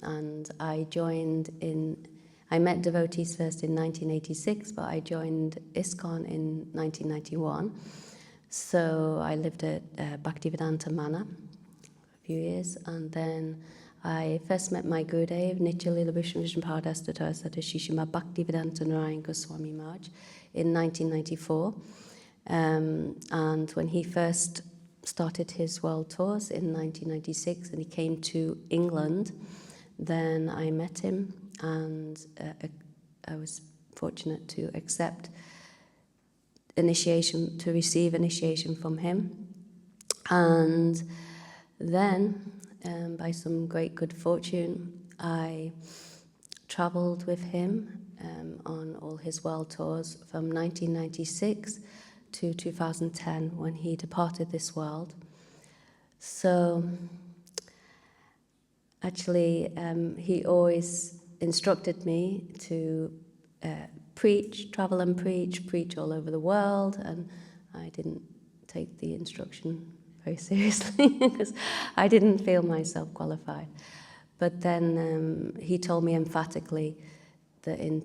and I met devotees first in 1986, but I joined ISKCON in 1991. So I lived at Bhaktivedanta Mana for a few years, and then I first met my Gurudev, Nitya-Lila Vishnu-Vishnupada Sata Shishima Bhaktivedanta Narayan Goswami Maharaj, in 1994. And when he first started his world tours in 1996 and he came to England, then I met him, and I was fortunate to receive initiation from him. And then, by some great good fortune, I traveled with him on all his world tours from 1996 to 2010, when he departed this world. So actually, he always instructed me to travel and preach all over the world, and I didn't take the instruction very seriously because I didn't feel myself qualified. But then he told me emphatically that in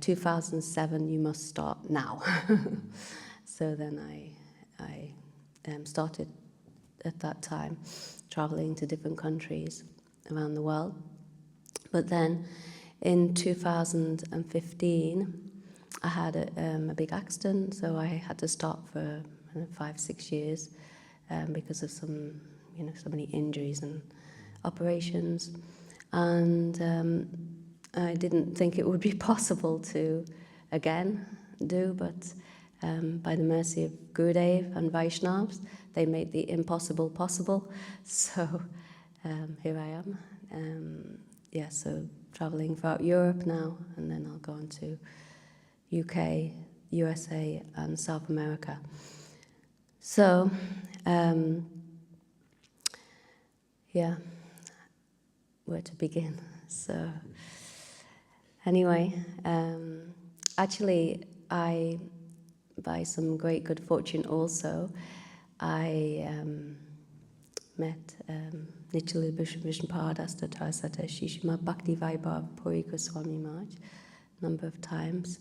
2007 you must start now. So then I started at that time traveling to different countries around the world. But then in 2015, I had a big accident, so I had to stop for 5-6 years because of so many injuries and operations. And I didn't think it would be possible to again do, but by the mercy of Gurudev and Vaishnavas, they made the impossible possible. So here I am. So traveling throughout Europe now, and then I'll go on to UK, USA, and South America. So, where to begin? So, anyway, actually, by some great good fortune also, I met Nitya-Lila Vishnu-Vishnupada Sata Shishima Bhakti Vaibhav Puri Goswami Maharaj a number of times,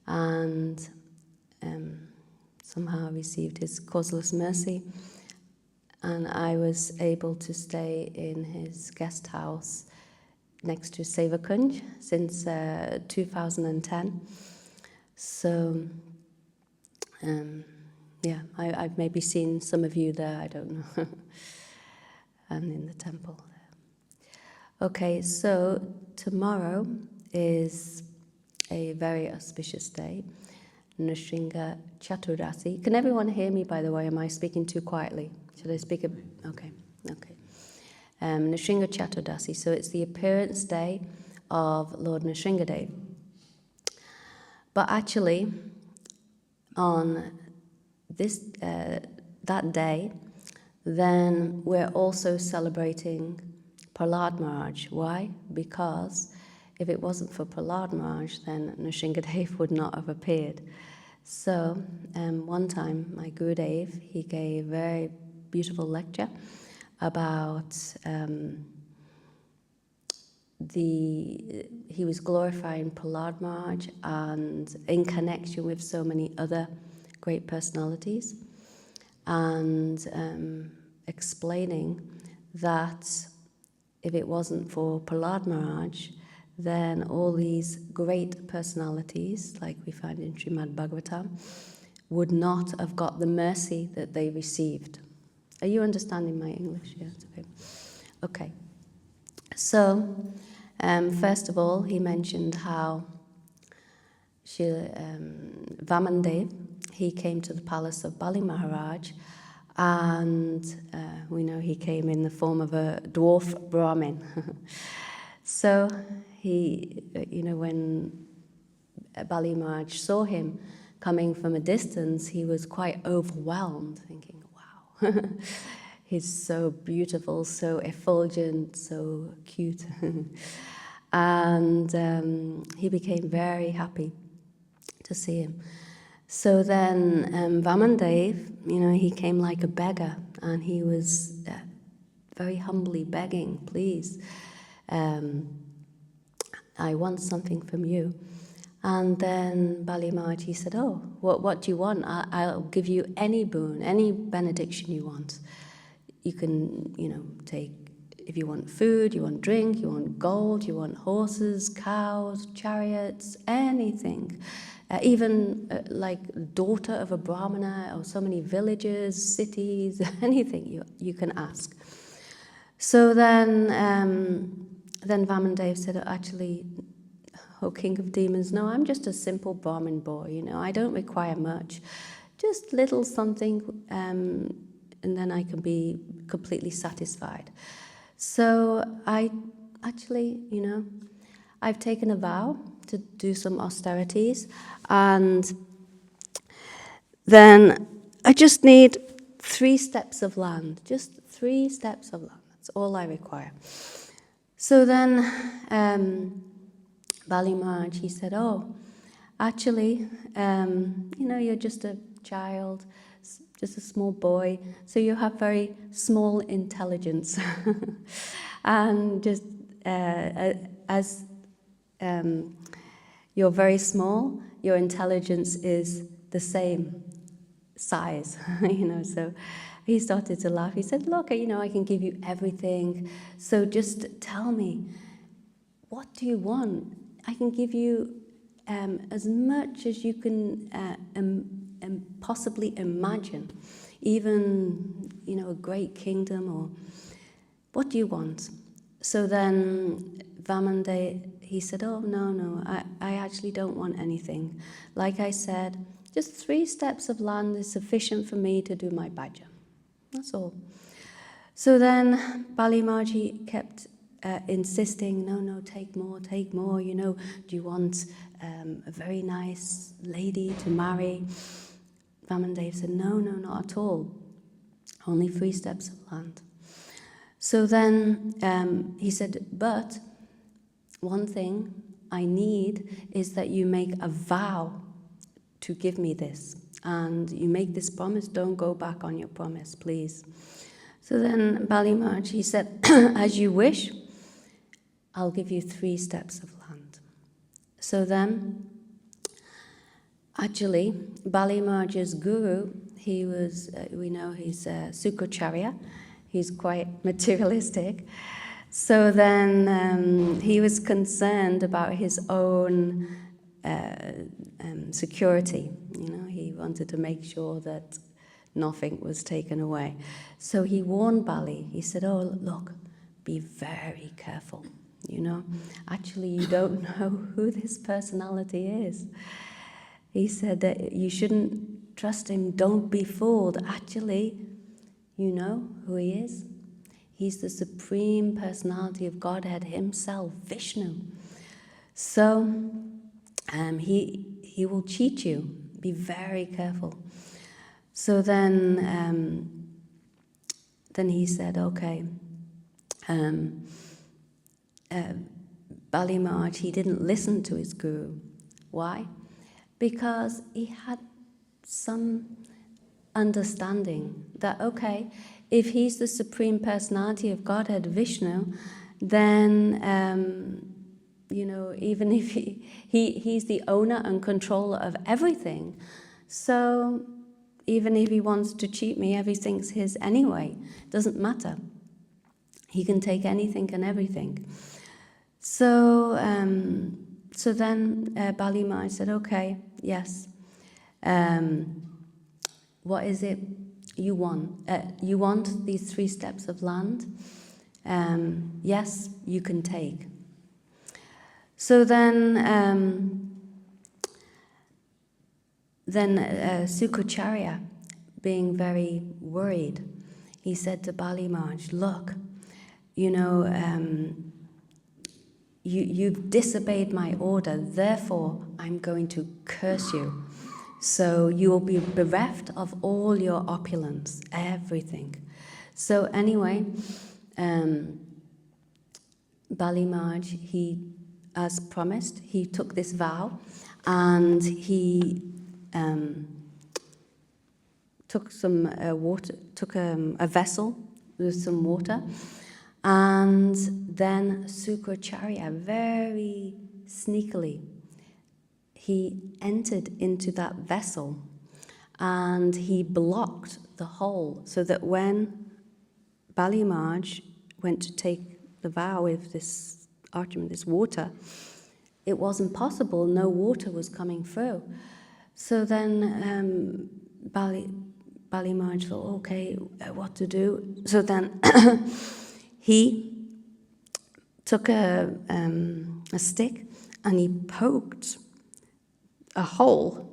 and somehow received his causeless mercy, and I was able to stay in his guest house next to Seva Kunj since 2010. So I've maybe seen some of you there, I don't know, and in the temple there. Okay, so tomorrow is a very auspicious day, Nrsimha Chaturdasi. Can everyone hear me, by the way? Am I speaking too quietly? Should I speak a bit? Okay. Nrsimha Chaturdasi, so it's the appearance day of Lord Nrsimhadev. But actually, on that day, then we're also celebrating Prahlad Maharaj. Why? Because if it wasn't for Prahlad Maharaj, then Nrsimhadev would not have appeared. So one time, my Gurudev, he gave a very beautiful lecture about he was glorifying Prahlad Maharaj and in connection with so many other great personalities, and explaining that if it wasn't for Prahlad Maharaj, then all these great personalities, like we find in Srimad Bhagavatam, would not have got the mercy that they received. Are you understanding my English? Yes, okay. Okay. So, first of all, he mentioned how Vamandev, he came to the palace of Bali Maharaj, and we know he came in the form of a dwarf Brahmin. So he, when Bali Maharaj saw him coming from a distance, he was quite overwhelmed, thinking, wow, he's so beautiful, so effulgent, so cute. And he became very happy to see him. So then Vamandev, he came like a beggar, and he was very humbly begging, please, I want something from you. And then Bali Maharaj, he said, oh, what do you want? I'll give you any boon, any benediction you want. You can, take, if you want food, you want drink, you want gold, you want horses, cows, chariots, anything. Even like daughter of a Brahmana or so many villages, cities, anything you can ask. So then Vamandev said, actually, O king of demons, no, I'm just a simple Brahmin boy, I don't require much. Just little something, and then I can be completely satisfied. So I actually, I've taken a vow to do some austerities, and then I just need 3 steps of land, just 3 steps of land. That's all I require. So then Bali Maharaj, he said, oh, actually, you're just a child, just a small boy, so you have very small intelligence. And just as you're very small, your intelligence is the same size, so he started to laugh. He said, look, I can give you everything, so just tell me, what do you want? I can give you as much as you can possibly imagine, even, a great kingdom, or what do you want? So then Vamandev, he said, oh, no, I actually don't want anything. Like I said, just 3 steps of land is sufficient for me to do my bhajan. That's all. So then Bali Maharaj kept insisting, no, take more, do you want a very nice lady to marry? Vamandev said, no, not at all, only 3 steps of land. So then he said, but one thing I need is that you make a vow to give me this, and you make this promise, don't go back on your promise, please. So then Bali Maharaj, he said, as you wish, I'll give you 3 steps of land. So then, actually, Bali Maharaj's guru, he was, we know he's Sukracharya, he's quite materialistic. So then he was concerned about his own security. He wanted to make sure that nothing was taken away. So he warned Bali. He said, oh, look, be very careful. Actually, you don't know who this personality is. He said that you shouldn't trust him. Don't be fooled. Actually, you know who he is. He's the Supreme Personality of Godhead himself, Vishnu. So he will cheat you. Be very careful. So then he said, okay. Bali Maharaj, he didn't listen to his guru. Why? Because he had some understanding that, okay, if he's the Supreme Personality of Godhead, Vishnu, then, even if he's the owner and controller of everything, so even if he wants to cheat me, everything's his anyway. Doesn't matter. He can take anything and everything. So then Bali Maharaj said, okay, yes. What is it you want? You want these 3 steps of land? Yes, you can take. So then Sukracharya, being very worried, he said to Bali Maharaj, look, you've disobeyed my order, therefore I'm going to curse you. So you will be bereft of all your opulence, everything. So anyway, Bali Maharaj, he, as promised, he took this vow, and he took some water, took a vessel with some water, And then Sukracharya, very sneakily, he entered into that vessel and he blocked the hole so that when Bali Maharaj went to take the vow with this Arjuna, this water, it wasn't possible, no water was coming through. So then Bali Maharaj thought, okay, what to do? So then he took a stick and he poked a hole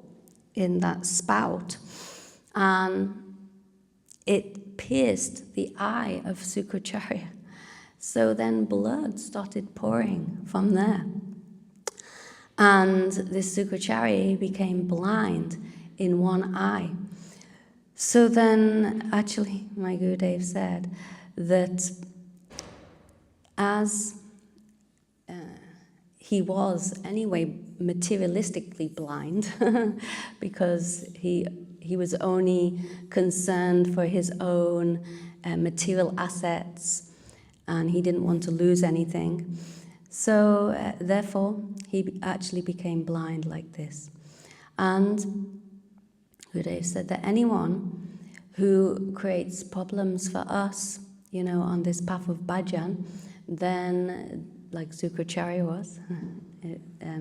in that spout, and it pierced the eye of Sukracharya. So then blood started pouring from there. And this Sukracharya became blind in one eye. So then, actually, my Gurudev said that as he was anyway materialistically blind because he was only concerned for his own material assets and he didn't want to lose anything. So therefore, he actually became blind like this. And Gurudev said that anyone who creates problems for us, on this path of bhajan, then, like Sukracharya was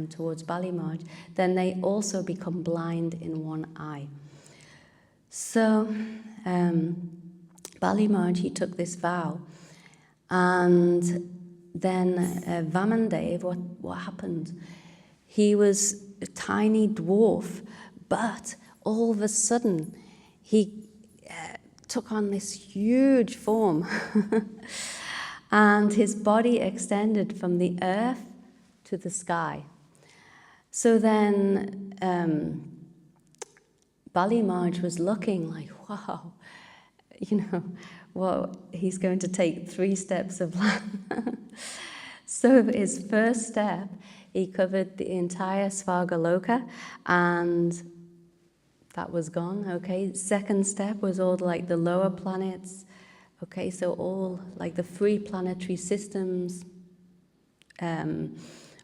towards Bali Maharaj, then they also become blind in one eye. So Bali Maharaj, he took this vow, and then Vamandev, what happened? He was a tiny dwarf, but all of a sudden he took on this huge form. And his body extended from the earth to the sky. So then Bali Maharaj was looking like, wow, he's going to take 3 steps of land. So his first step, he covered the entire Svargaloka, and that was gone, okay. Second step was all like the lower planets. Okay, so all like the 3 planetary systems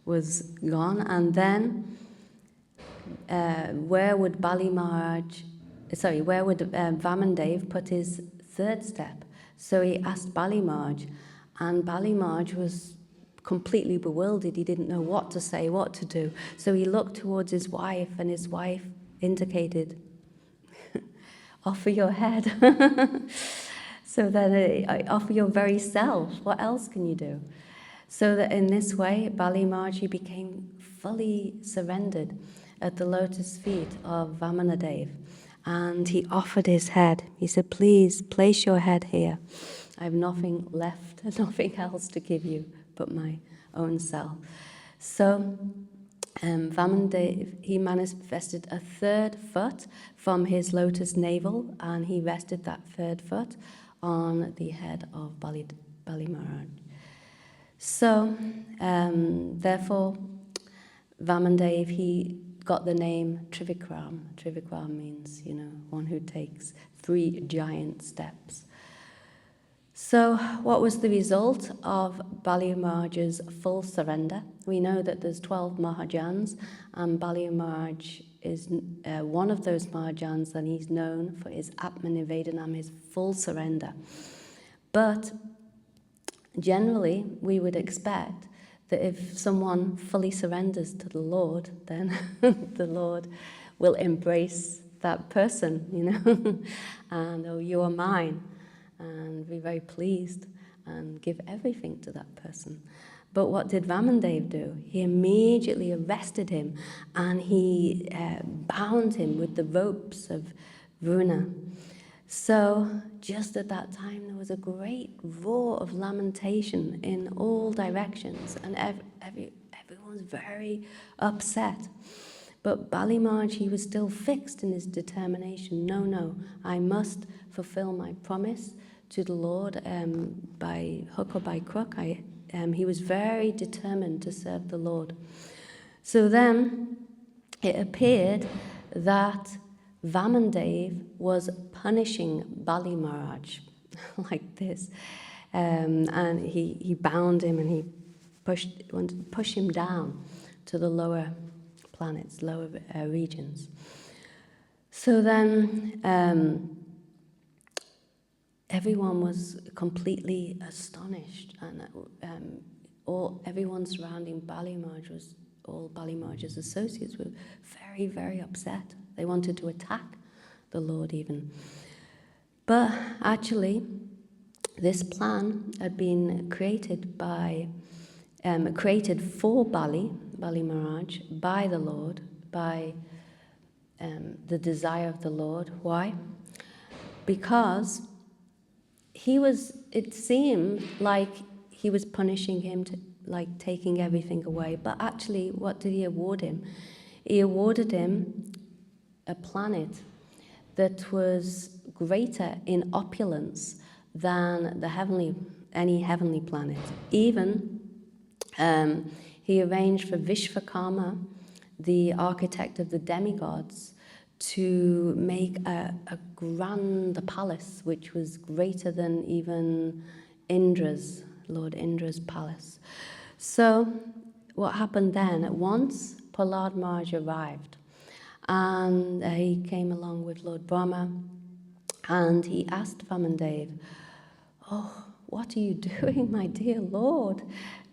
was gone, and then where would Vamandev put his 3rd step? So he asked Bali Maharaj, and Bali Maharaj was completely bewildered. He didn't know what to say, what to do. So he looked towards his wife, and his wife indicated, offer your head. So that offer your very self. What else can you do? So that in this way, Bali Maharaj became fully surrendered at the lotus feet of Vamanadev. And he offered his head. He said, please place your head here. I have nothing left, nothing else to give you but my own self. So Vamanadev, he manifested a 3rd foot from his lotus navel, and he rested that 3rd foot on the head of Bali Maharaj. So, therefore, Vamandev, he got the name Trivikram. Trivikram means, one who takes 3 giant steps. So, what was the result of Bali Maharaj's full surrender? We know that there's 12 Mahajans, and Bali Maharaj is one of those Mahajans, and he's known for his Atmanivedanam, his full surrender. But generally, we would expect that if someone fully surrenders to the Lord, then the Lord will embrace that person, and, oh, you are mine, and be very pleased and give everything to that person. But what did Vamandev do? He immediately arrested him, and he bound him with the ropes of Vruna. So just at that time, there was a great roar of lamentation in all directions, and everyone was very upset. But Bali Maharaj, he was still fixed in his determination. No, I must fulfill my promise to the Lord by hook or by crook. He was very determined to serve the Lord. So then it appeared that Vamandev was punishing Bali Maharaj like this. and he bound him, and he wanted to push him down to the lower planets, lower regions. So then everyone was completely astonished, and everyone surrounding Balimarj all Balimarj's associates were very, very upset. They wanted to attack the Lord even. But actually, this plan had been created for Bali Maharaj, by the Lord, by the desire of the Lord. Why? Because it seemed like he was punishing him, like taking everything away. But actually, what did he award him? He awarded him a planet that was greater in opulence than any heavenly planet. Even he arranged for Vishvakarma, the architect of the demigods, to make a grand palace which was greater than even Lord Indra's palace. So what happened then? At once, Prahlad Maharaj arrived, and he came along with Lord Brahma, and he asked Vamandev, "Oh, what are you doing, my dear Lord?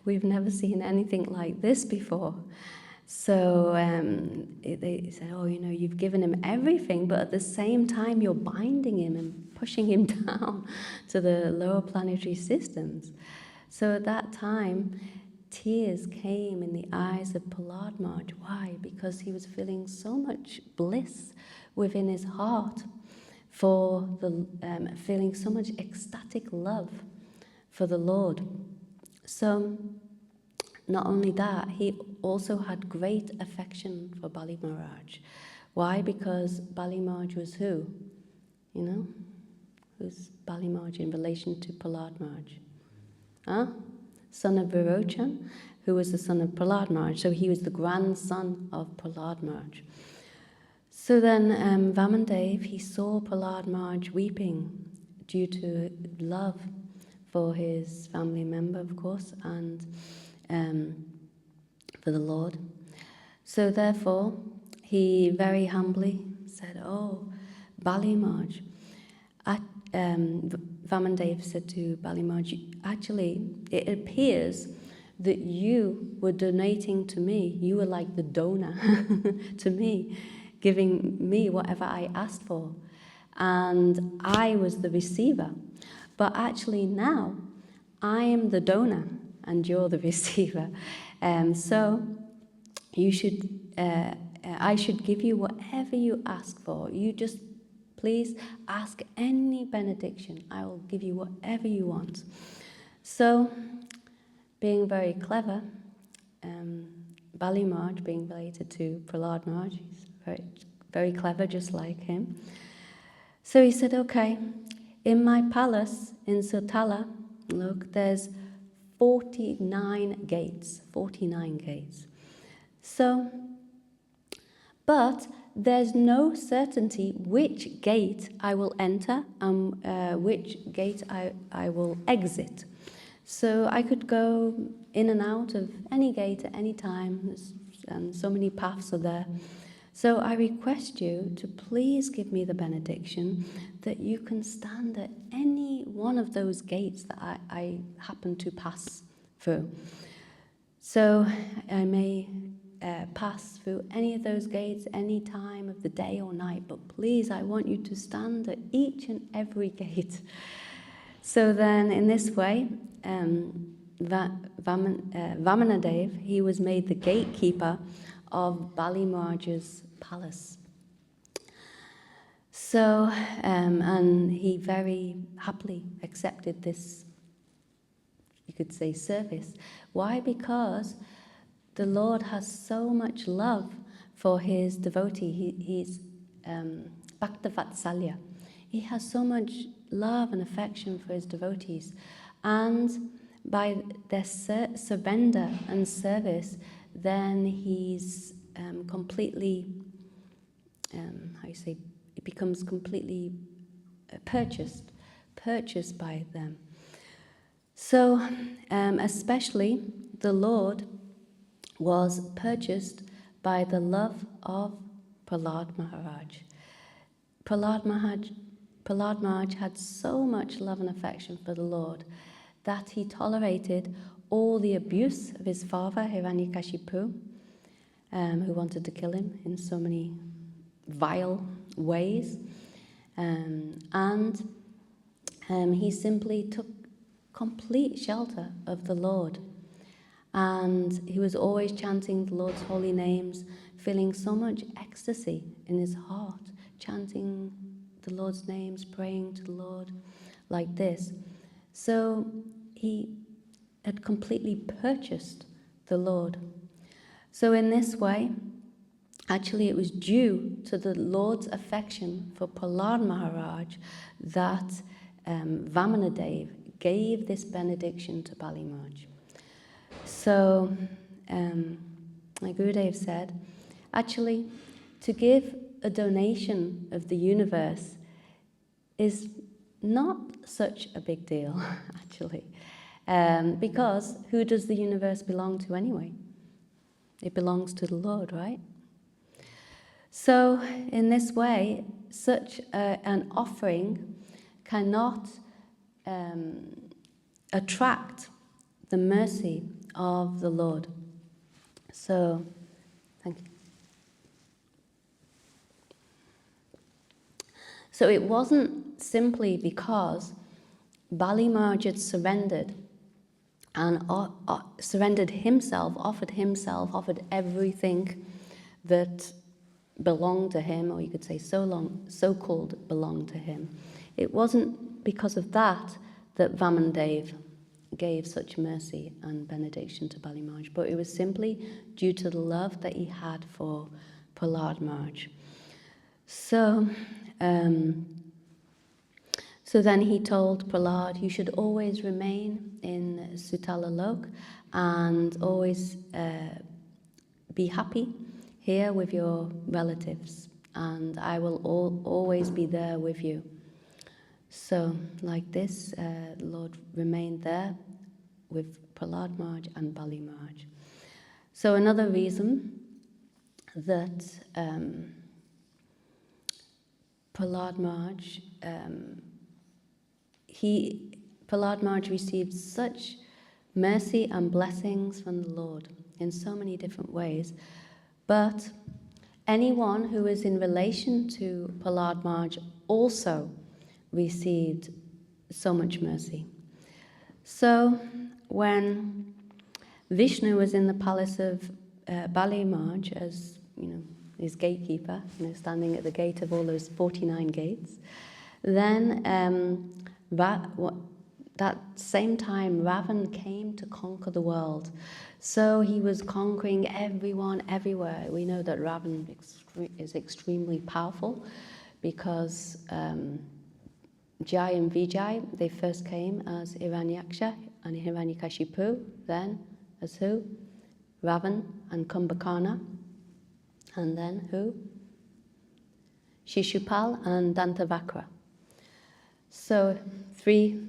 We've never seen anything like this before." So they said, "Oh, you've given him everything, but at the same time you're binding him and pushing him down to the lower planetary systems." So at that time, tears came in the eyes of Prahlad Maharaj. Why? Because he was feeling so much bliss within his heart, feeling so much ecstatic love for the Lord. So not only that, he also had great affection for Bali Maharaj. Why? Because Bali Maharaj was who? Who's Bali Maharaj in relation to Prahlad Maharaj? Son of Virochan, who was the son of Prahlad Maharaj. So he was the grandson of Prahlad Maharaj. So then Vamandev, he saw Prahlad Maharaj weeping due to love for his family member, of course, and for the Lord. So therefore, he very humbly said, "Oh, Bali Maharaj." Vamandev said to Bali Maharaj, "Actually, it appears that you were donating to me. You were like the donor to me, giving me whatever I asked for. And I was the receiver. But actually now, I am the donor and you're the receiver. So I should give you whatever you ask for. You just please ask any benediction. I will give you whatever you want." So, being very clever, Bali Maharaj, being related to Prahlad Maharaj, he's very, very clever, just like him. So he said, "Okay, in my palace in Sotala, look, there's 49 gates. 49 gates. So, but there's no certainty which gate I will enter and which gate I will exit. So I could go in and out of any gate at any time, and so many paths are there. So I request you to please give me the benediction that you can stand at any one of those gates that I happen to pass through. So I may pass through any of those gates any time of the day or night, but please, I want you to stand at each and every gate." So then, in this way, Vamanadev, he was made the gatekeeper of Bali Maharaj's palace. So, and he very happily accepted this, you could say, service. Why? Because the Lord has so much love for his devotee. He's Bhakta Vatsalya. He has so much love and affection for his devotees. And by their surrender and service, then he's completely, it becomes completely purchased by them. So, especially the Lord was purchased by the love of Prahlad Maharaj. Prahlad Maharaj had so much love and affection for the Lord that he tolerated all the abuse of his father, Hiranyakashipu, who wanted to kill him in so many vile ways. And he simply took complete shelter of the Lord. And he was always chanting the Lord's holy names, feeling so much ecstasy in his heart, chanting the Lord's names, praying to the Lord like this. So he had completely purchased the Lord. So in this way, actually it was due to the Lord's affection for Prahlad Maharaj that Vamanadev gave this benediction to Bali Maharaj. So, like Gurudev said, actually, to give a donation of the universe is not such a big deal, actually, because who does the universe belong to anyway? It belongs to the Lord, right? So, in this way, such an offering cannot attract the mercy of the Lord. So, thank you. So it wasn't simply because Bali Maharaj had surrendered and surrendered himself, offered everything that belonged to him, or you could say so-called belonged to him. It wasn't because of that Vamanadev gave such mercy and benediction to Bali Maharaj, but it was simply due to the love that he had for Prahlad Maharaj. So then he told Prahlad, you should always remain in Sutala Lok and always be happy here with your relatives, and I will always be there with you. So, like this, the Lord remained there with Prahlad Maharaj and Bali Maharaj. So another reason that Prahlad Maharaj, Prahlad Maharaj received such mercy and blessings from the Lord in so many different ways, but anyone who is in relation to Prahlad Maharaj also received so much mercy. So when Vishnu was in the palace of Bali Maharaj as his gatekeeper, standing at the gate of all those 49 gates, then that same time Ravan came to conquer the world. So he was conquering everyone, everywhere. We know that Ravan is extremely powerful because Jai and Vijay, they first came as Hiranyaksha and Hiranyakashipu, then as who? Ravan and Kumbhakarna, and then who? Shishupal and Dantavakra. So three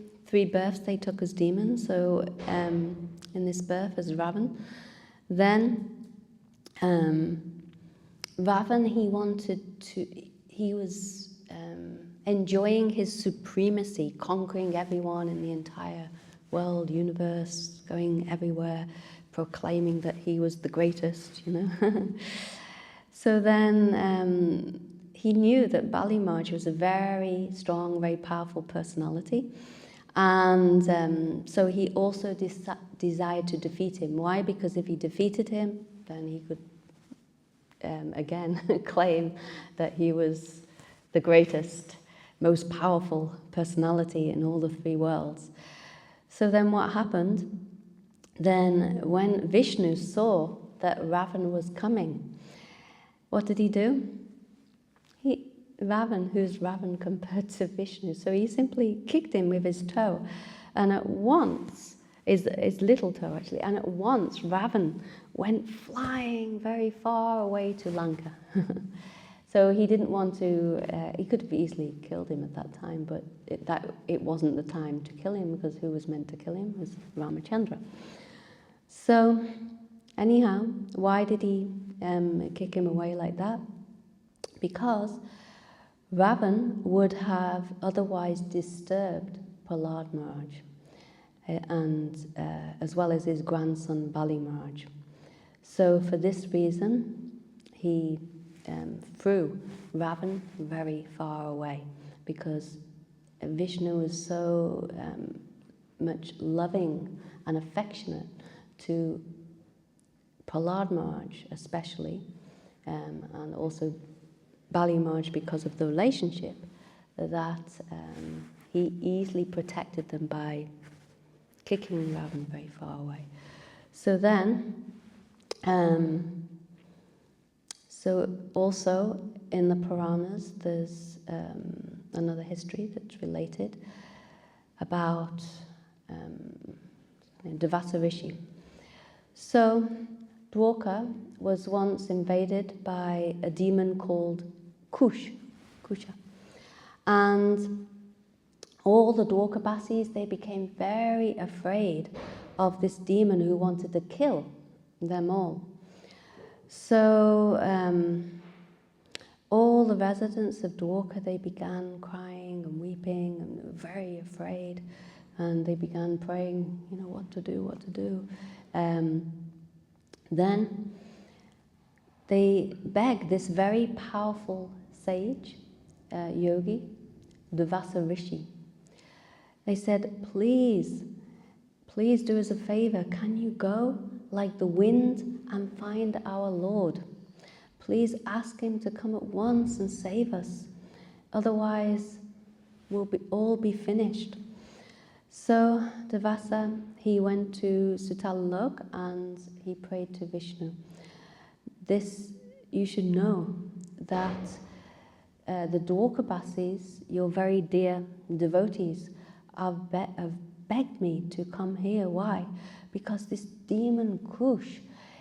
births they took as demons. So in this birth as Ravan. Then Ravan, he was enjoying his supremacy, conquering everyone in the entire world, universe, going everywhere, proclaiming that he was the greatest, So then he knew that Bali Maharaj was a very strong, very powerful personality. And so he also desired to defeat him. Why? Because if he defeated him, then he could again claim that he was the greatest, most powerful personality in all the three worlds. So then what happened? Then when Vishnu saw that Ravan was coming, what did he do? Ravan, who's Ravan compared to Vishnu? So he simply kicked him with his toe, and at once, his little toe actually, and at once Ravan went flying very far away to Lanka. So he didn't want to, he could have easily killed him at that time, but it wasn't the time to kill him, because who was meant to kill him was Ramachandra. So anyhow, why did he kick him away like that? Because Ravan would have otherwise disturbed Prahlad Maharaj, and as well as his grandson Bali Maharaj. So for this reason, he threw Ravan very far away, because Vishnu was so much loving and affectionate to Prahlad Maharaj especially, and also Bali Maharaj because of the relationship, that he easily protected them by kicking Ravan very far away. So then, so also in the Puranas, there's another history that's related about Devasa Rishi. So Dwarka was once invaded by a demon called Kusha. And all the Dwarkabasis, they became very afraid of this demon who wanted to kill them all. So all the residents of Dwarka, they began crying and weeping and they were very afraid, and they began praying, what to do. Then they begged this very powerful sage, yogi, Devasa Rishi. They said, please do us a favor. Can you go like the wind and find our Lord? Please ask him to come at once and save us. Otherwise, we'll all be finished. So Devasa, he went to Sutalalok and he prayed to Vishnu. This, you should know that the Dwarkabasis, your very dear devotees, have begged me to come here. Why? Because this demon Kush,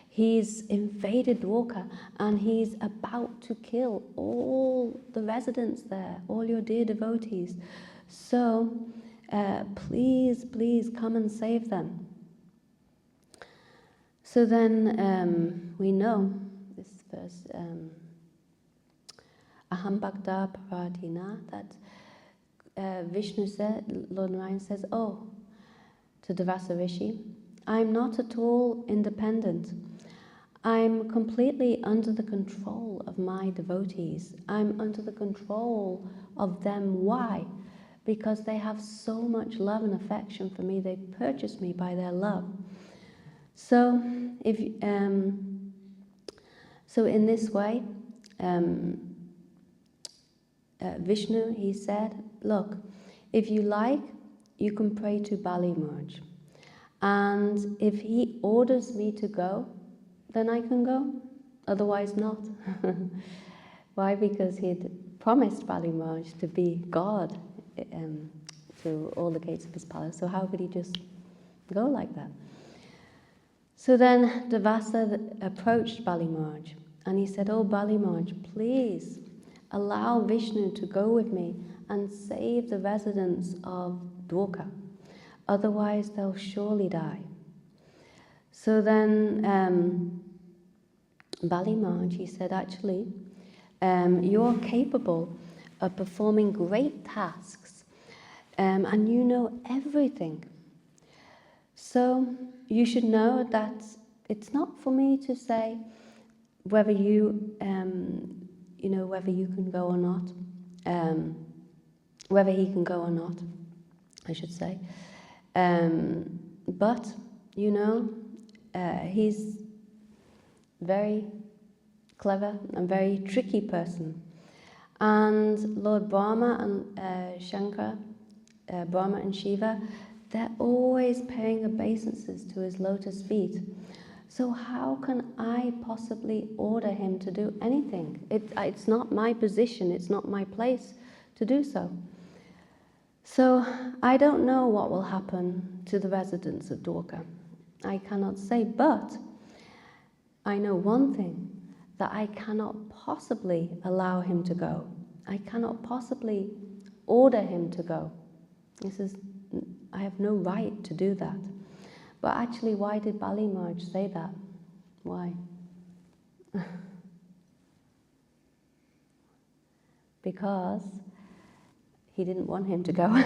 he's invaded Dwarka and he's about to kill all the residents there, all your dear devotees. So please come and save them. So then we know this verse, Aham Bhakta Paradina, that Vishnu said, Lord Narayan says, to Devasa Rishi, I'm not at all independent. I'm completely under the control of my devotees. I'm under the control of them. Why? Because they have so much love and affection for me. They purchased me by their love. So, so in this way, Vishnu, he said, look, if you like, you can pray to Bali Maharaj. And if he orders me to go, then I can go, otherwise not. Why? Because he had promised Bali Maharaj to be God to all the gates of his palace, so how could he just go like that? So then Devasa approached Bali Maharaj and he said, Bali Maharaj, please allow Vishnu to go with me and save the residents of Dwarka, otherwise they'll surely die. So then Bali Maharaj, he said, actually, you're capable of performing great tasks, and you know everything. So you should know that it's not for me to say whether you, whether you can go or not, whether he can go or not, I should say. But, he's very clever and very tricky person. And Lord Brahma and Shankara, Brahma and Shiva, they're always paying obeisances to his lotus feet. So how can I possibly order him to do anything? It's not my position, it's not my place to do so. So I don't know what will happen to the residents of Dwarka. I cannot say, but I know one thing, that I cannot possibly allow him to go. I cannot possibly order him to go. He says, I have no right to do that. But actually, why did Bali Maharaj say that? Why? Because he didn't want him to go.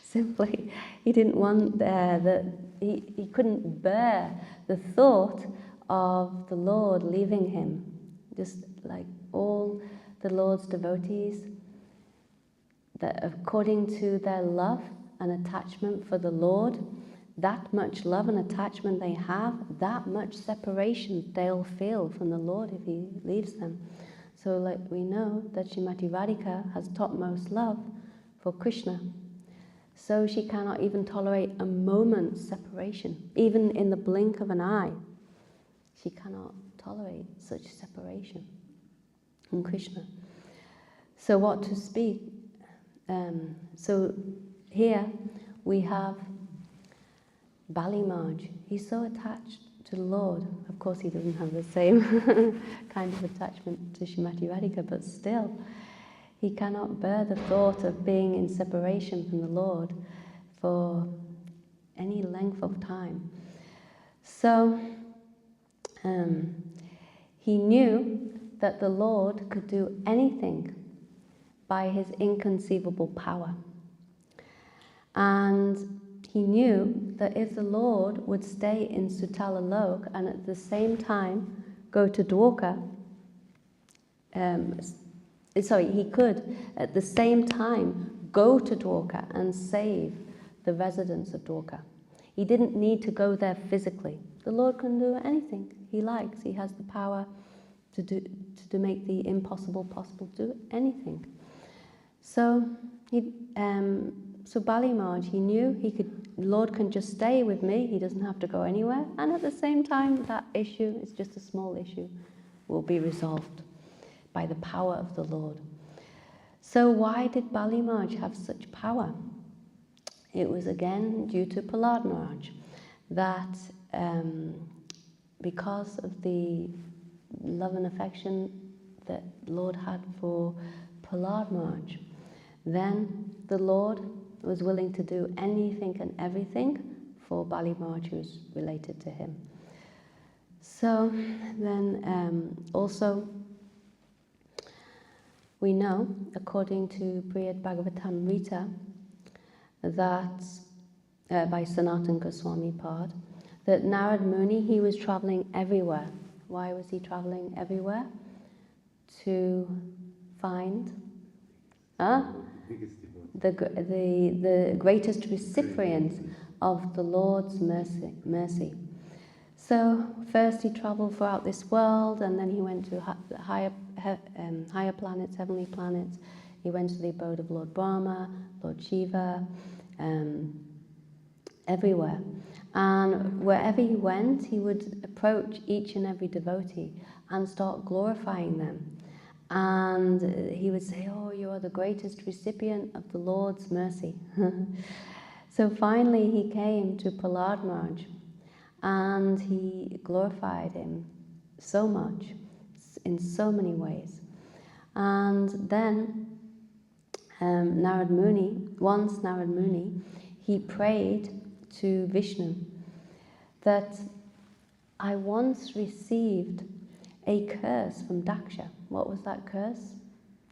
Simply, he didn't want he couldn't bear the thought of the Lord leaving him. Just like all the Lord's devotees, that according to their love and attachment for the Lord, that much love and attachment they have, that much separation they'll feel from the Lord if he leaves them. So like we know that Srimati Radhika has topmost love for Krishna. So she cannot even tolerate a moment's separation. Even in the blink of an eye, she cannot tolerate such separation from Krishna. So what to speak? So here we have Bali Maharaj. He's so attached to the Lord. Of course, he doesn't have the same kind of attachment to Srimati Radhika, but still, he cannot bear the thought of being in separation from the Lord for any length of time. So, he knew that the Lord could do anything by his inconceivable power. And he knew that if the Lord would stay in Sutala Lok and at the same time go to Dwarka, he could at the same time go to Dwarka and save the residents of Dwarka. He didn't need to go there physically. The Lord can do anything he likes. He has the power to make the impossible possible, to do anything. So Bali Maharaj, he knew the Lord can just stay with me, he doesn't have to go anywhere, and at the same time that issue, it's just a small issue, will be resolved by the power of the Lord. So why did Bali Maharaj have such power? It was again due to Prahlad Maharaj, that because of the love and affection that the Lord had for Prahlad Maharaj, then the Lord was willing to do anything and everything for Bali Maharaj, who was related to him. So then also we know, according to Brihad Bhagavatamrita, that by Sanatana Goswami Pad, that Narad Muni, he was traveling everywhere. Why was he traveling everywhere? To find the greatest recipient of the Lord's mercy. So first he traveled throughout this world, and then he went to higher planets, heavenly planets. He went to the abode of Lord Brahma, Lord Shiva, everywhere. And wherever he went, he would approach each and every devotee and start glorifying them. And he would say, oh, you are the greatest recipient of the Lord's mercy. So finally he came to Prahlad Maharaj, and he glorified him so much, in so many ways. And then Narad Muni, he prayed to Vishnu that I once received a curse from Daksha. What was that curse?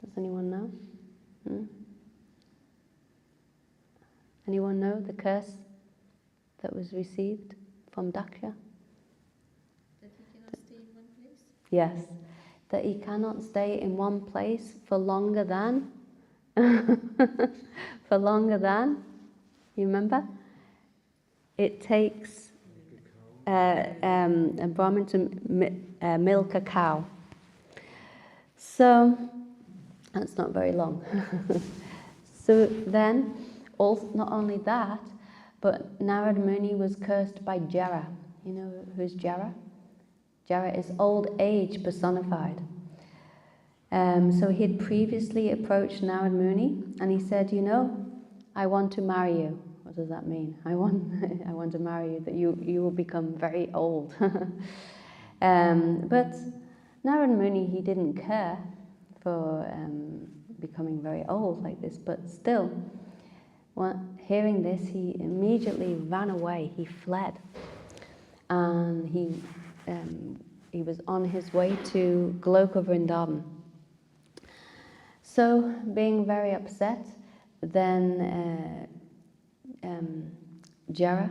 Does anyone know? Anyone know the curse that was received from Daksha? That he cannot stay in one place? Yes, that he cannot stay in one place for longer than you remember? It takes a Brahmin to milk a cow. So that's not very long. So then, also, not only that, but Narad Muni was cursed by Jara. You know who's Jara? Jara is old age personified. So he had previously approached Narad Muni, and he said, you know, I want to marry you. What does that mean? I want to marry you, that you will become very old. But Narad Muni, he didn't care for becoming very old like this, but still, hearing this, he immediately ran away, he fled. And he was on his way to Goloka Vrindavan. So, being very upset, then Jara,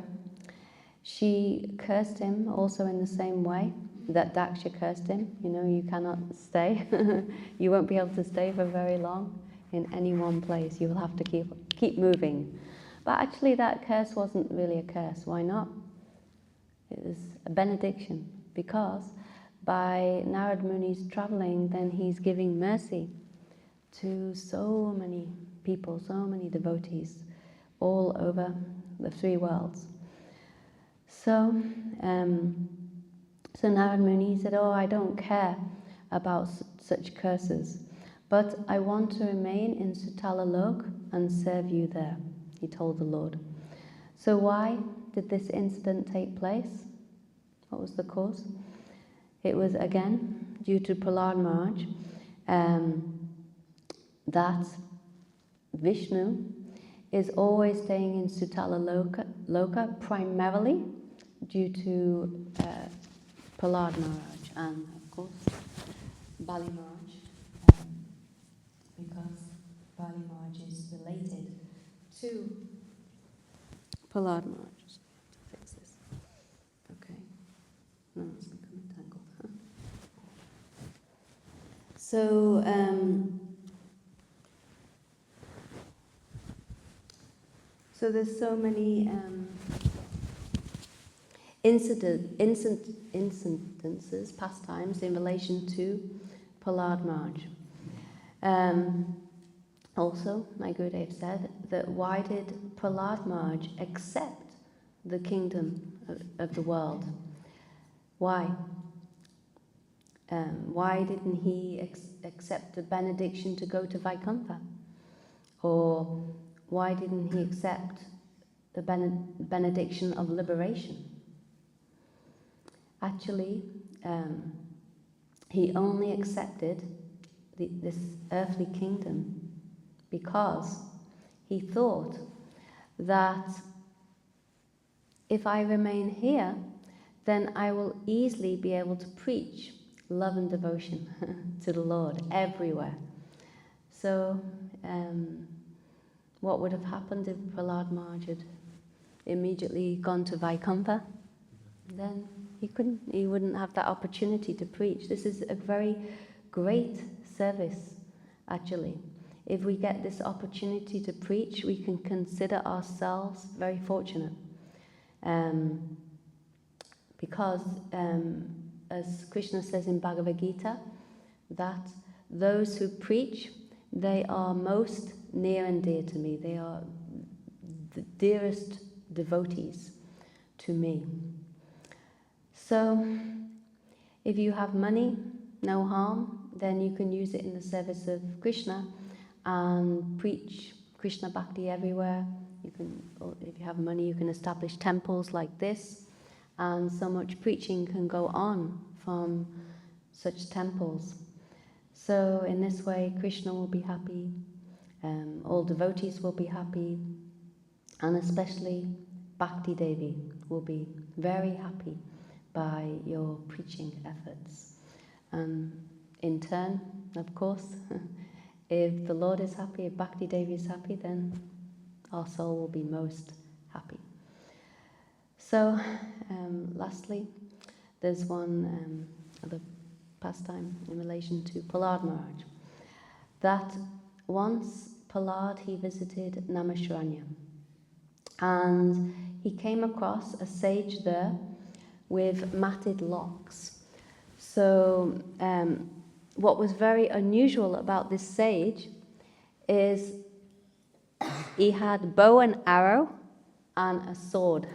she cursed him also in the same way that Daksha cursed him. You know, you cannot stay. You won't be able to stay for very long in any one place. You will have to keep moving. But actually that curse wasn't really a curse. Why not? It was a benediction, because by Narad Muni's traveling, then he's giving mercy to so many people, so many devotees all over the three worlds. So, so Narad Muni said, "Oh, I don't care about such curses, but I want to remain in Sutala Lok and serve you there," he told the Lord. So why did this incident take place? What was the cause? It was again due to Prahlad Maharaj, that Vishnu is always staying in Sutala Loka primarily due to Prahlad Maharaj and of course Bali Maharaj, because Bali Maharaj is related to Prahlad Maharaj. Just fix this. Okay. No, it's become a tangle. So, so there's so many incidences, pastimes in relation to Prahlad Maharaj. Also, my Gurudev said that why did Prahlad Maharaj accept the kingdom of the world? Why? Why didn't he accept the benediction to go to Vaikuntha? Or why didn't he accept the benediction of liberation? Actually, he only accepted this earthly kingdom because he thought that if I remain here, then I will easily be able to preach love and devotion to the Lord everywhere. So, what would have happened if Prahlad Maharaj had immediately gone to Vaikuntha? Then he wouldn't have that opportunity to preach. This is a very great service, actually. If we get this opportunity to preach, we can consider ourselves very fortunate. Because, as Krishna says in Bhagavad Gita, that those who preach, they are most near and dear to me. They are the dearest devotees to me. So, if you have money, no harm, then you can use it in the service of Krishna and preach Krishna Bhakti everywhere. You can, if you have money, you can establish temples like this, and so much preaching can go on from such temples. So in this way, Krishna will be happy, all devotees will be happy, and especially Bhakti Devi will be very happy by your preaching efforts. In turn, of course, if the Lord is happy, if Bhakti Devi is happy, then our soul will be most happy. So, lastly, there's one other pastime in relation to Prahlad Maharaj. That once Prahlad, he visited Naimisharanya, and he came across a sage there with matted locks. So, what was very unusual about this sage is he had bow and arrow and a sword.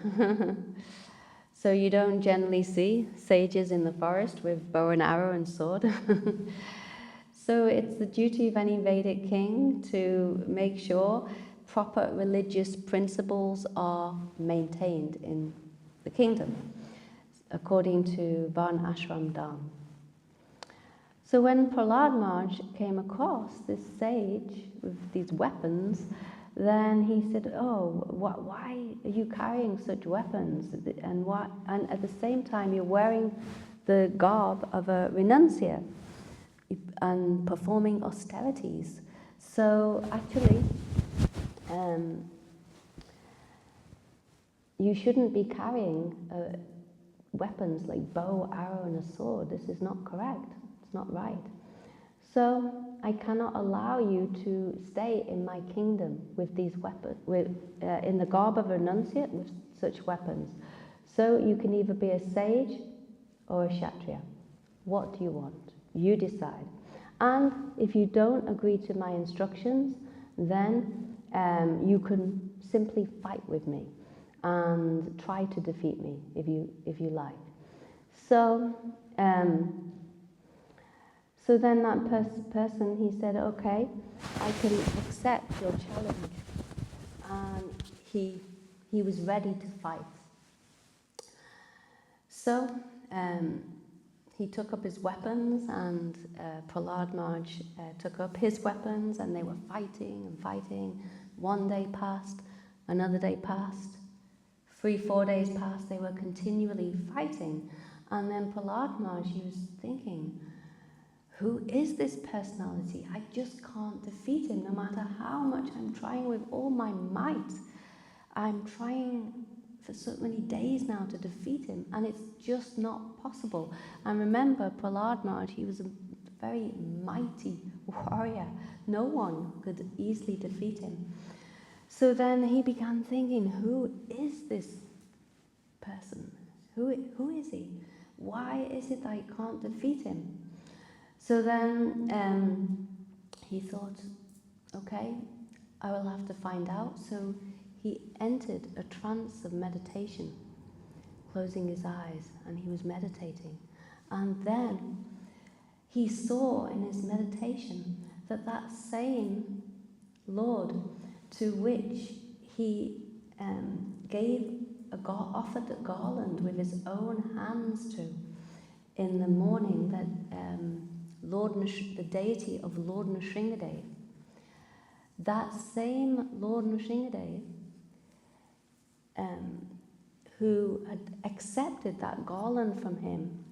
So you don't generally see sages in the forest with bow and arrow and sword. So it's the duty of any Vedic king to make sure proper religious principles are maintained in the kingdom, according to Varna Ashram Dharma. So when Prahlad Maharaj came across this sage with these weapons, then he said, "Oh, why are you carrying such weapons? And what? And at the same time, you're wearing the garb of a renunciate and performing austerities. So actually, you shouldn't be carrying weapons like bow, arrow, and a sword. This is not correct. It's not right. So I cannot allow you to stay in my kingdom with these weapons, in the garb of a renunciate with such weapons. So you can either be a sage or a kshatriya. What do you want? You decide. And if you don't agree to my instructions, then you can simply fight with me and try to defeat me if you like. So so then that person, he said, okay, I can accept your challenge. And he was ready to fight. So he took up his weapons, and Prahlad Maharaj took up his weapons, and they were fighting and fighting. 1 day passed, another day passed, 3-4 days passed. They were continually fighting. And then Prahlad Maharaj, he was thinking, who is this personality? I just can't defeat him, no matter how much I'm trying with all my might. I'm trying for so many days now to defeat him, and it's just not possible. And remember, Prahlad Maharaj, he was a very mighty warrior. No one could easily defeat him. So then he began thinking, who is this person? Who is he? Why is it that I can't defeat him? So then he thought, okay, I will have to find out. So he entered a trance of meditation, closing his eyes, and he was meditating. And then he saw in his meditation that that same Lord to which he offered a garland with his own hands to in the morning, that the deity of Lord Nrsingadev, that same Lord Nrsingadev, who had accepted that garland from him,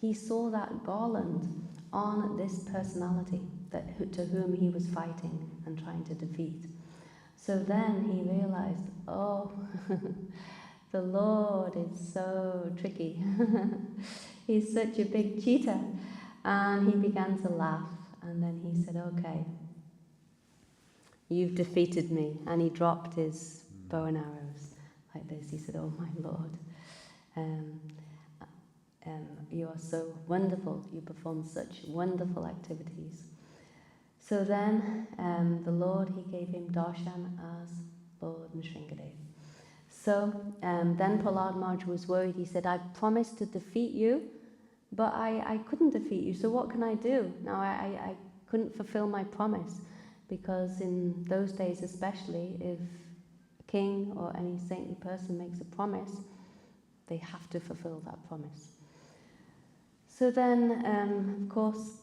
he saw that garland on this personality to whom he was fighting and trying to defeat. So then he realized, oh, the Lord is so tricky. He's such a big cheater. And he began to laugh, and then he said, okay, you've defeated me. And he dropped his bow and arrows like this. He said, oh my Lord, you are so wonderful. You perform such wonderful activities. So then the Lord, he gave him darshan as Lord Nrsingadev. So then Prahlad Maharaj was worried. He said, I promised to defeat you, but I couldn't defeat you, so what can I do? Now, I couldn't fulfill my promise, because in those days especially, if a king or any saintly person makes a promise, they have to fulfill that promise. So then, of course,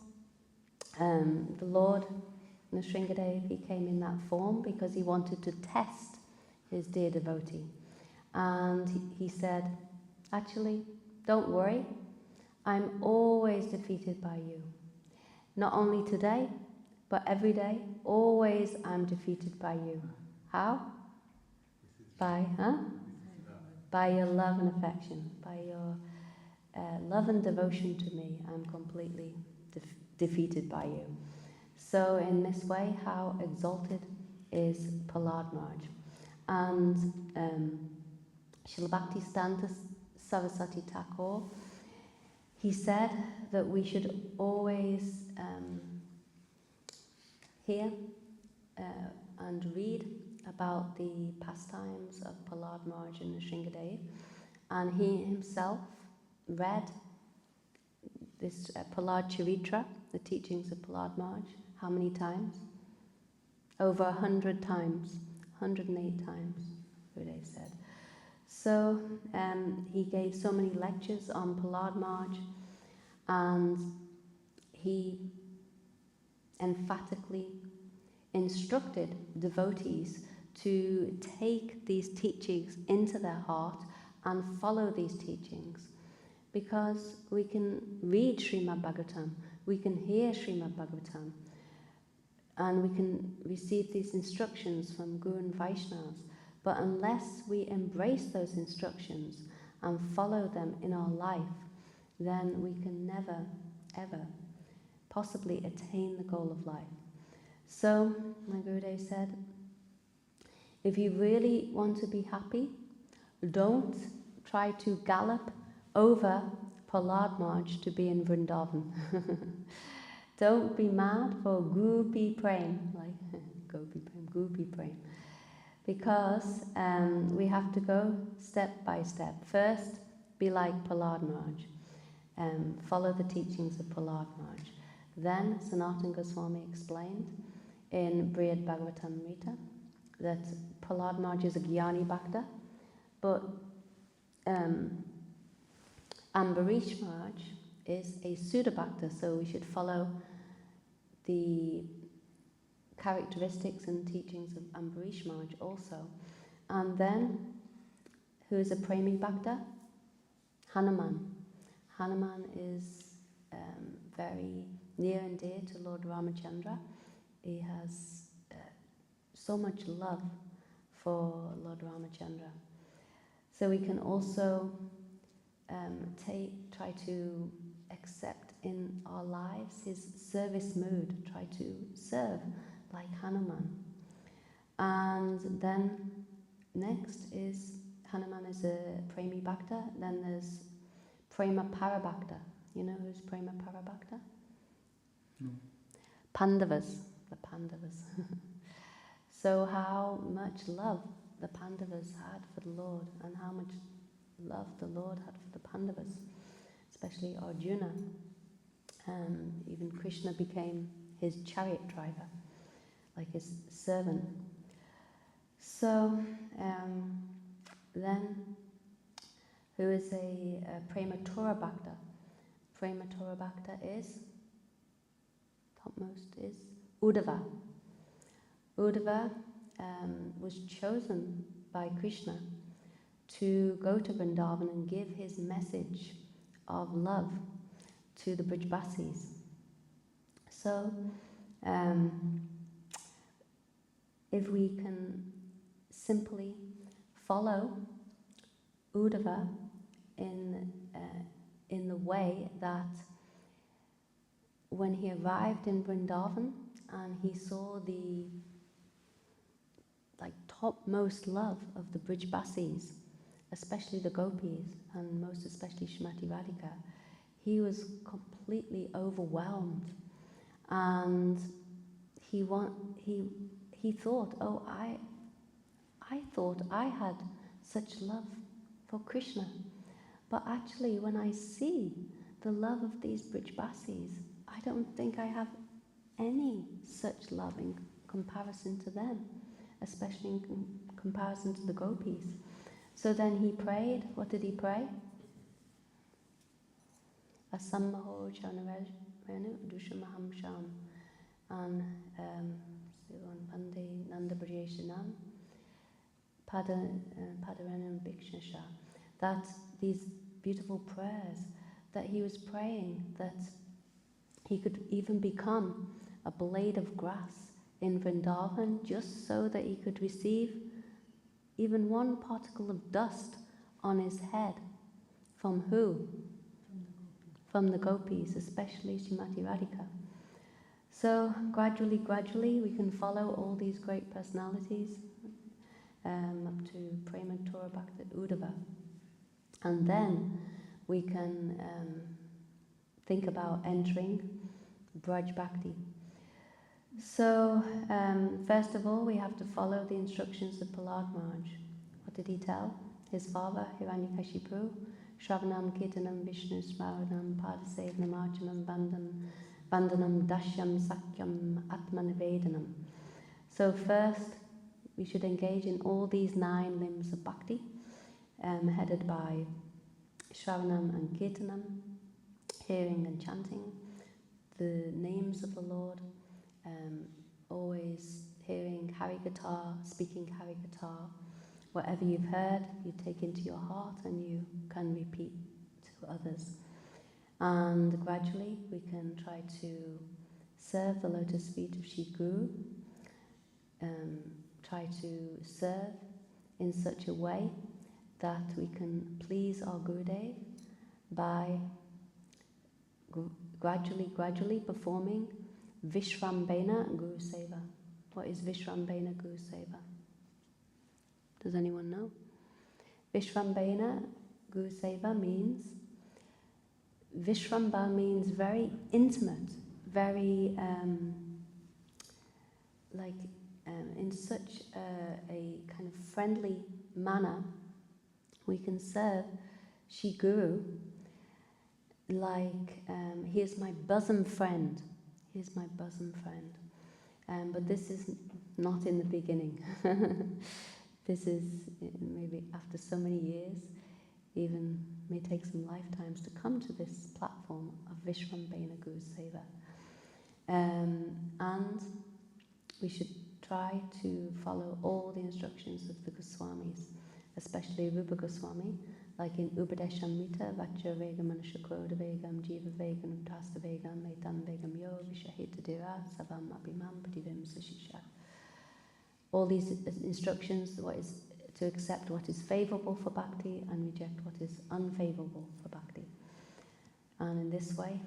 the Lord Nrsingadev, he came in that form because he wanted to test his dear devotee. And he said, actually, don't worry, I'm always defeated by you. Not only today, but every day, always I'm defeated by you. How? By your love and affection, by your love and devotion to me, I'm completely defeated by you. So in this way, how exalted is Prahlad Maharaj. And Srila Bhaktisiddhanta Saraswati Thakur, he said that we should always hear and read about the pastimes of Prahlad Maharaj and Nrsingadev, and he himself read this Prahlad Charitra, the teachings of Prahlad Maharaj, how many times? Over 100 times, 108 times, Gurudev said. So he gave so many lectures on Prahlad Maharaj, and he emphatically instructed devotees to take these teachings into their heart and follow these teachings. Because we can read Srimad Bhagavatam, we can hear Srimad Bhagavatam, and we can receive these instructions from Guru and Vaishnavas, but unless we embrace those instructions and follow them in our life, then we can never, ever possibly attain the goal of life. So, my Gurudev said, if you really want to be happy, don't try to gallop over Prahlad Maharaj to be in Vrindavan. Don't be mad for Gopi Prem, like Gopi Prem. Because we have to go step by step. First, be like Prahlad Maharaj. Follow the teachings of Prahlad Maharaj. Then, Sanatana Goswami explained in Brihad Bhagavatamrita that Prahlad Maharaj is a Jnani Bhakta, but Ambarish Maharaj is a Sudha Bhakta, so we should follow the characteristics and teachings of Ambarish Maharaj also. And then, who is a Premi Bhakta? Hanuman. Hanuman is very near and dear to Lord Ramachandra. He has so much love for Lord Ramachandra. So we can also try to accept in our lives his service mood, try to serve like Hanuman. And then next is, Hanuman is a Premi Bhakta, then there's Prema Parabhakta. You know who's Prema Parabhakta? No. Pandavas, the Pandavas. So how much love the Pandavas had for the Lord, and how much love the Lord had for the Pandavas, especially Arjuna. Even Krishna became his chariot driver, like his servant. So then, who is a Prematura Bhakta? Prematura Bhakta is, topmost is Uddhava. Uddhava was chosen by Krishna to go to Vrindavan and give his message of love to the Brijbasis. So, if we can simply follow Uddhava in the way that when he arrived in Vrindavan and he saw the topmost love of the Brijbasis, especially the Gopis, and most especially Shrimati Radhika, he was completely overwhelmed, and he thought, oh, I thought I had such love for Krishna, but actually when I see the love of these Brijbasis, I don't think I have any such love in comparison to them, especially in comparison to the Gopis. So then he prayed. What did he pray? Asammaho chanarenu dushamaham sham and Pande Nanda Brieshanam Padaranam Bhikshasha. That these beautiful prayers that he was praying, that he could even become a blade of grass in Vrindavan, just so that he could receive even one particle of dust on his head. From who? From the Gopis, especially Shrimati Radhika. So gradually, we can follow all these great personalities up to Prematura Bhakta Uddhava. And then we can think about entering Braj Bhakti. So, first of all, we have to follow the instructions of Prahlad Maharaj. What did he tell his father, Hiranyakashipu? Shravanam Kirtanam Vishnu Smaranam Padasevanam Archanam Vandanam Dashyam Sakyam Atmanivedanam. So first, we should engage in all these 9 limbs of bhakti, headed by Shravanam and Kirtanam, hearing and chanting, the names of the Lord, always hearing Hari Katha, speaking Hari Katha. Whatever you've heard, you take into your heart and you can repeat to others. And gradually we can try to serve the lotus feet of Shri Guru, try to serve in such a way that we can please our Gurudev by gradually performing Vishrambena Guru Seva. What is Vishrambena Guru Seva? Does anyone know? Vishrambena Guru Seva means, Vishramba means very intimate, very in such a kind of friendly manner. We can serve Shri Guru like he is my bosom friend. He is my bosom friend. But this is not in the beginning. This is maybe after so many years, even may take some lifetimes to come to this platform of Vishrambena Guru Seva. And we should try to follow all the instructions of the Goswamis, especially Rupa Goswami, like in Upadeshamrita, Vacha Vegam Anushakoda Vegam, Jiva Vegam, Utasta Vegam, Metan Vegam Yo, Vishahita Dira, Savam Abhimam, Padivim Sashisha. All these instructions, what is to accept what is favourable for bhakti and reject what is unfavourable for bhakti. And in this way,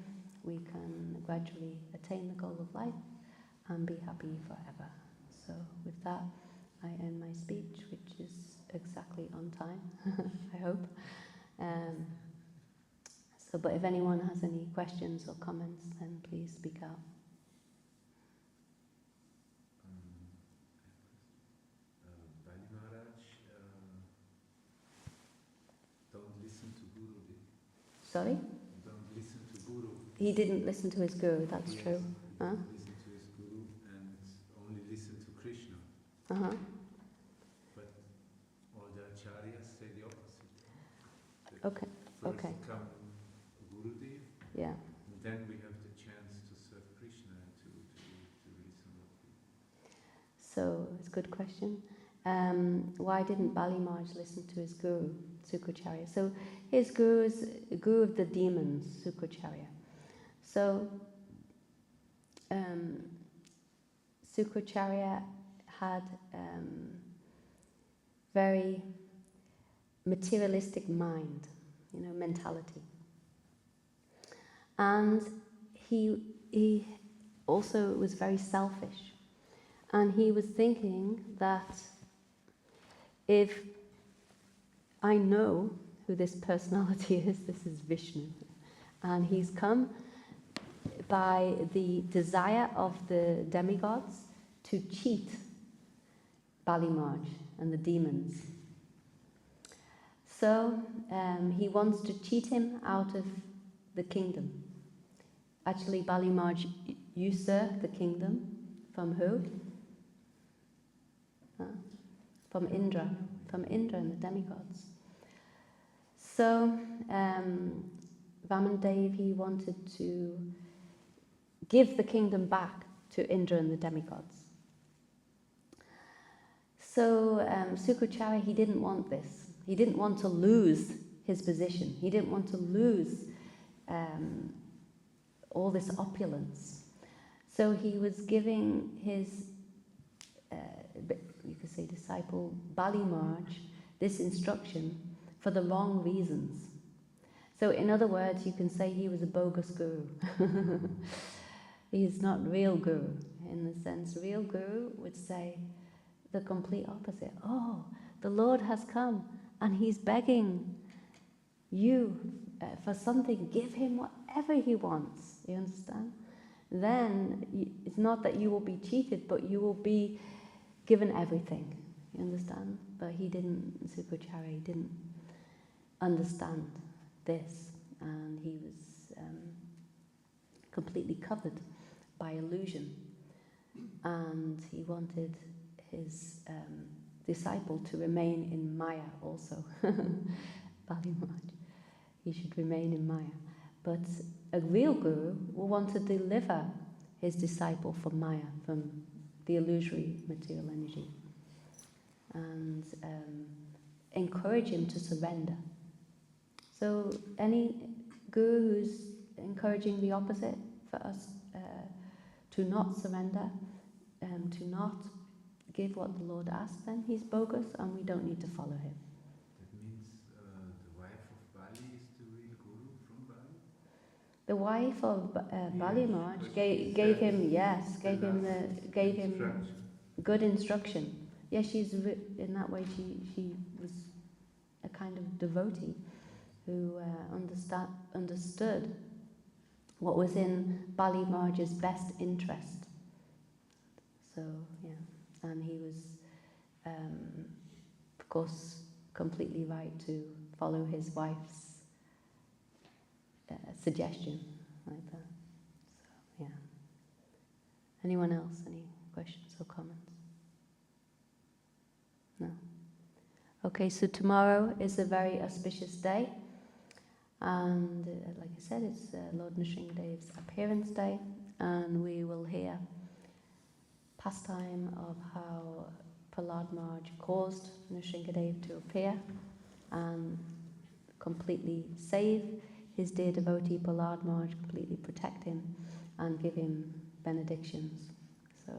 we can gradually attain the goal of life and be happy forever. So with that, I end my speech, which is exactly on time, I hope. But if anyone has any questions or comments, then please speak out. Bali Maharaj don't listen to Guru. Sorry? Don't listen to Guru. He didn't listen to his guru, that's Yes, true. He didn't listen to his Guru and only listen to Krishna. Uh-huh. But all the acharyas say the opposite. That Okay, first okay. come Gurudev, Yeah. and then we have the chance to serve Krishna and to listen what he... So, it's a good question. Why didn't Bali Maharaj listen to his guru, Sukracharya? So, his guru is a guru of the demons, Sukracharya. So, Sukracharya had very materialistic mind, mentality. And he also was very selfish. And he was thinking that if I know who this personality is, this is Vishnu, and he's come by the desire of the demigods to cheat Bali Maharaj and the demons. So he wants to cheat him out of the kingdom. Actually, Bali Maharaj usurped the kingdom from who? From Indra and the demigods. So Vamandev, he wanted to give the kingdom back to Indra and the demigods. So Sukracharya, he didn't want this. He didn't want to lose his position. He didn't want to lose all this opulence. So he was giving his, you could say, disciple Bali Maharaj this instruction for the wrong reasons. So in other words, you can say he was a bogus guru. He's not real guru. In the sense, real guru would say the complete opposite. Oh, the Lord has come and he's begging you for something. Give him whatever he wants. You understand? Then it's not that you will be cheated, but you will be given everything. You understand? But he didn't, Sukracharya, he didn't understand this, and he was completely covered by illusion, and he wanted his disciple to remain in Maya also. Bali Maharaj, he should remain in Maya. But a real guru will want to deliver his disciple from Maya, from the illusory material energy, and encourage him to surrender. So any guru who's encouraging the opposite, for us to not surrender, to not give what the Lord asked, then he's bogus and we don't need to follow him. That means the wife of Bali is the real guru from Bali? The wife of Bali Maharaj because gave she him, said gave him instruction. good instruction. Yes, in that way she was a kind of devotee who understood what was in Bali Maharaj's best interest. So, yeah, and he was, of course, completely right to follow his wife's suggestion like that. So, yeah. Anyone else? Any questions or comments? No? Okay, so tomorrow is a very auspicious day. And like I said, it's Lord Nrsingadev's appearance day, and we will hear pastime of how Prahlad Maharaj caused Nrsingadev to appear and completely save his dear devotee Prahlad Maharaj, completely protect him and give him benedictions. So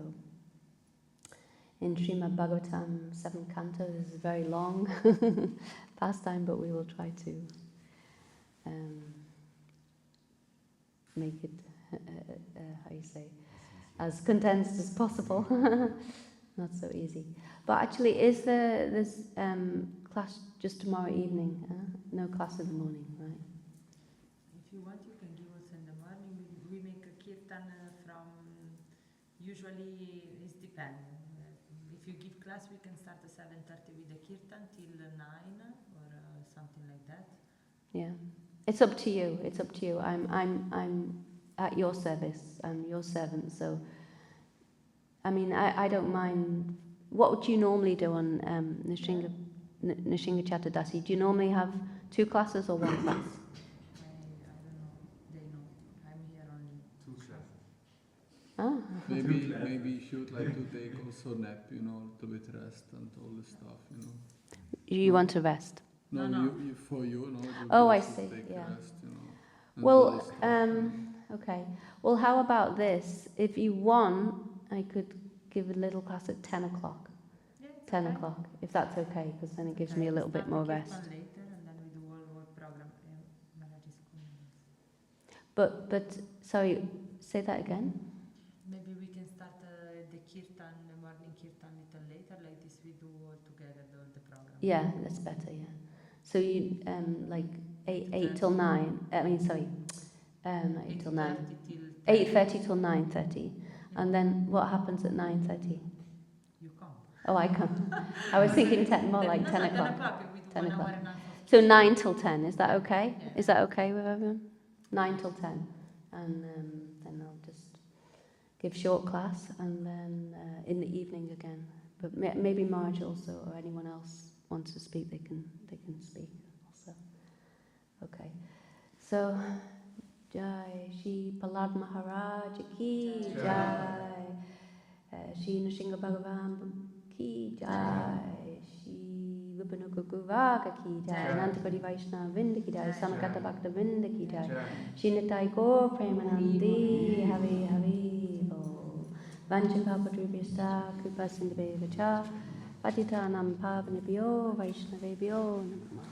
in Srimad Bhagavatam, 7th canto, this is a very long pastime, but we will try to make it, how you say, as condensed as possible. Not so easy. But actually, is there this class just tomorrow evening? No class in the morning, right? If you want, you can give us in the morning. We make a kirtan from, usually it's depend. If you give class, we can start at 7:30 with the kirtan till 9 or something like that. Yeah. It's up to you. It's up to you. I'm at your service. I'm your servant. So, I mean, I don't mind. What would you normally do on Nrsinga Chatterdasi? Do you normally have 2 classes or 1 class? I don't know. They know. I'm here only. 2 classes. Ah. Maybe you should like to take also nap, you know, a little bit rest and all the stuff, you know. You want to rest? No, No. you for you, no. Oh, I you should see, Take yeah. rest, you know. And all the Well, stuff, you know. okay. Well, how about this? If you want, I could give a little class at 10 o'clock. Yeah, it's 10 okay. o'clock, if that's okay, because then it gives Okay, me a we little bit start more the rest. kirtan later, and then we do all program. Maharaj is coming. But sorry, say that again. Maybe we can start the kirtan, the morning kirtan, little later. Like this, we do all together the program. Yeah, that's better. Yeah. So you like 8 till 9. I mean, sorry, 8 till 9. 8:30 till 9:30, and then what happens at 9:30? You come. Oh, I come. I was thinking 10, more like 10 10 o'clock. o'clock. We do 10 1 o'clock. hour and a half. So 9 till 10. Is that okay? Yeah. Is that okay with everyone? 9 till 10, and then I'll just give short class, and then in the evening again. But maybe Marge also, or anyone else wants to speak, they can speak also. Okay. So, Jai Shri Prahlad Maharaj ki Jai. Shri Nrsinga Bhagavan ki Jai. Shri Rupanuga Gurvaga ki Jai. Anantapadi Vaishnava Vinda ki Jai. Samakata Bhakta Vinda ki Jai. Shri Nitai Gaur Premanandi Hari Hari Bol. Vanchakapadrubhyasta Kripa Sindhaveva Cha. Patitanam Pavanebhyo Vaishnavebhyo Namah.